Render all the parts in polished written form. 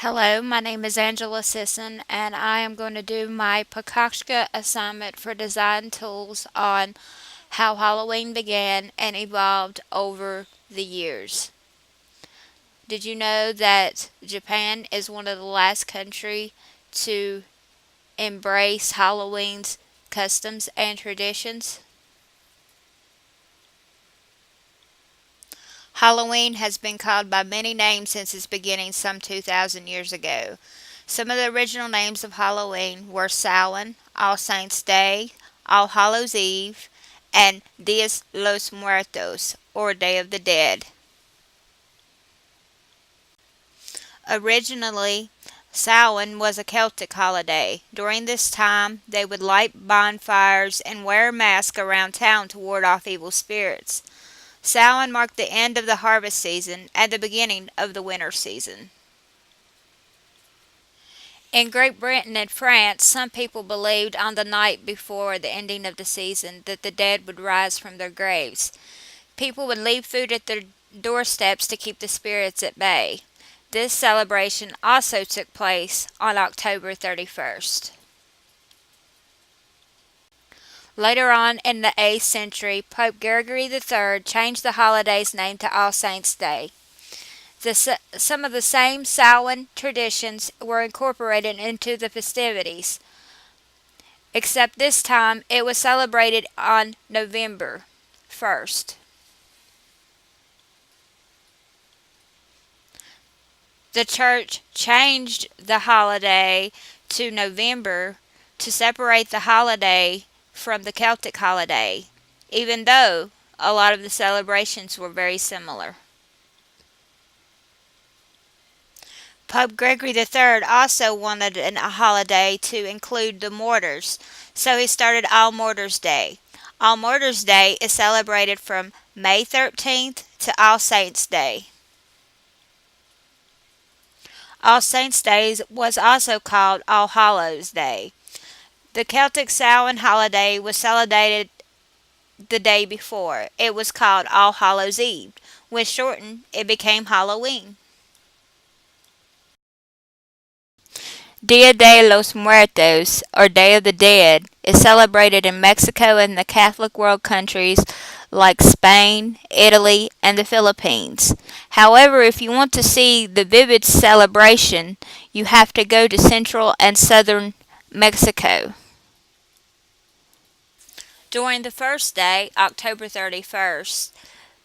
Hello, my name is Angela Sisson, and I am going to do my Pakashka assignment for design tools on how Halloween began and evolved over the years. Did you know that Japan is one of the last country to embrace Halloween's customs and traditions? Halloween has been called by many names since its beginning some 2,000 years ago. Some of the original names of Halloween were Samhain, All Saints' Day, All Hallows' Eve, and Dias los Muertos, or Day of the Dead. Originally, Samhain was a Celtic holiday. During this time, they would light bonfires and wear masks around town to ward off evil spirits. Samhain marked the end of the harvest season and the beginning of the winter season. In Great Britain and France, some people believed on the night before the ending of the season that the dead would rise from their graves. People would leave food at their doorsteps to keep the spirits at bay. This celebration also took place on October 31st. Later on in the 8th century, Pope Gregory III changed the holiday's name to All Saints' Day. Some of the same Samhain traditions were incorporated into the festivities, except this time it was celebrated on November 1st. The church changed the holiday to November to separate the holiday from the Celtic holiday, even though a lot of the celebrations were very similar. Pope Gregory III also wanted a holiday to include the martyrs, so he started All Martyrs' Day. All Martyrs' Day is celebrated from May 13th to All Saints' Day. All Saints' Day was also called All Hallows' Day. The Celtic Samhain holiday was celebrated the day before. It was called All Hallows' Eve. When shortened, it became Halloween. Dia de los Muertos, or Day of the Dead, is celebrated in Mexico and the Catholic world countries like Spain, Italy, and the Philippines. However, if you want to see the vivid celebration, you have to go to central and southern Mexico. During the first day, October 31st,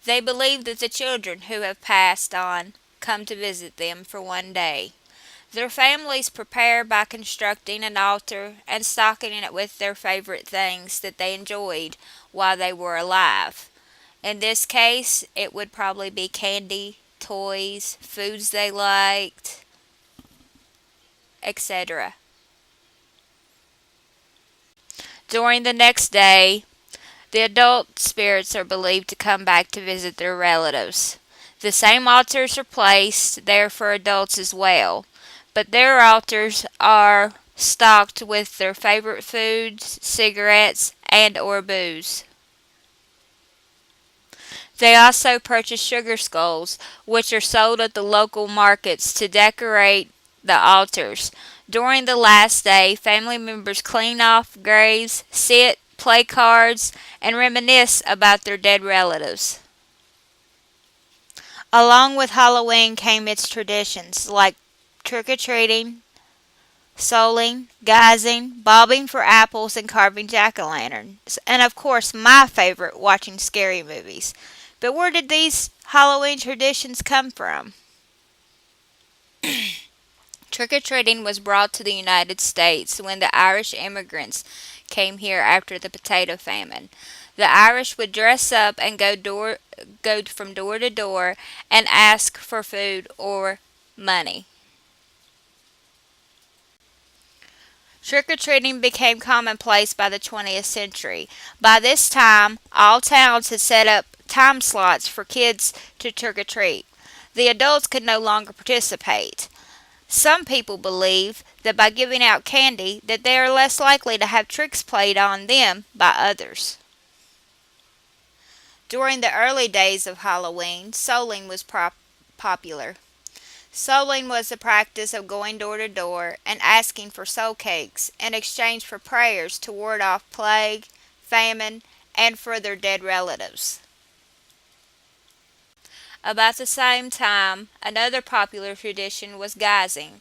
they believe that the children who have passed on come to visit them for one day. Their families prepare by constructing an altar and stocking it with their favorite things that they enjoyed while they were alive. In this case, it would probably be candy, toys, foods they liked, etc. During the next day, the adult spirits are believed to come back to visit their relatives. The same altars are placed there for adults as well, but their altars are stocked with their favorite foods, cigarettes, and or booze. They also purchase sugar skulls, which are sold at the local markets to decorate the altars. During the last day, family members clean off graves, sit, play cards, and reminisce about their dead relatives. Along with Halloween came its traditions like trick-or-treating, souling, guising, bobbing for apples, and carving jack-o'-lanterns. And of course, my favorite, watching scary movies. But where did these Halloween traditions come from? Trick-or-treating was brought to the United States when the Irish immigrants came here after the potato famine. The Irish would dress up and go from door to door and ask for food or money. Trick-or-treating became commonplace by the 20th century. By this time, all towns had set up time slots for kids to trick-or-treat. The adults could no longer participate. Some people believe that by giving out candy that they are less likely to have tricks played on them by others. During the early days of Halloween, souling was popular. Souling was the practice of going door to door and asking for soul cakes in exchange for prayers to ward off plague, famine, and for their dead relatives. About the same time, another popular tradition was guising.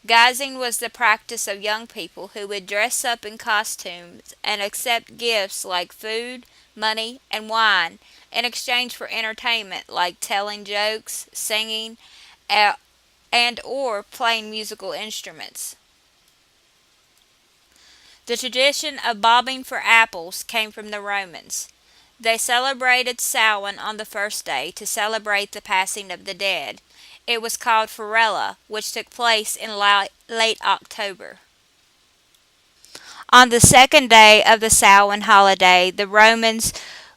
Guising was the practice of young people who would dress up in costumes and accept gifts like food, money, and wine in exchange for entertainment like telling jokes, singing, and or playing musical instruments. The tradition of bobbing for apples came from the Romans. They celebrated Samhain on the first day to celebrate the passing of the dead. It was called Farella, which took place in late October. On the second day of the Samhain holiday, the Romans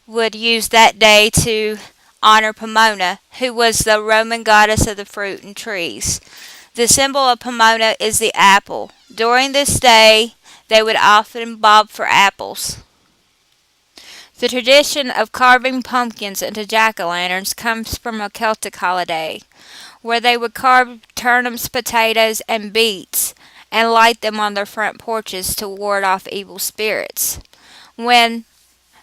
would use that day to honor Pomona, who was the Roman goddess of the fruit and trees. The symbol of Pomona is the apple. During this day, they would often bob for apples. The tradition of carving pumpkins into jack-o'-lanterns comes from a Celtic holiday, where they would carve turnips, potatoes, and beets and light them on their front porches to ward off evil spirits. When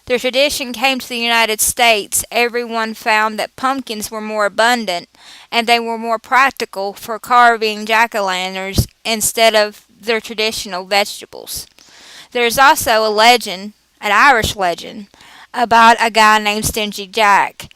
the tradition came to the United States, everyone found that pumpkins were more abundant and they were more practical for carving jack-o'-lanterns instead of their traditional vegetables. There is also a legend, an Irish legend, about a guy named Stingy Jack.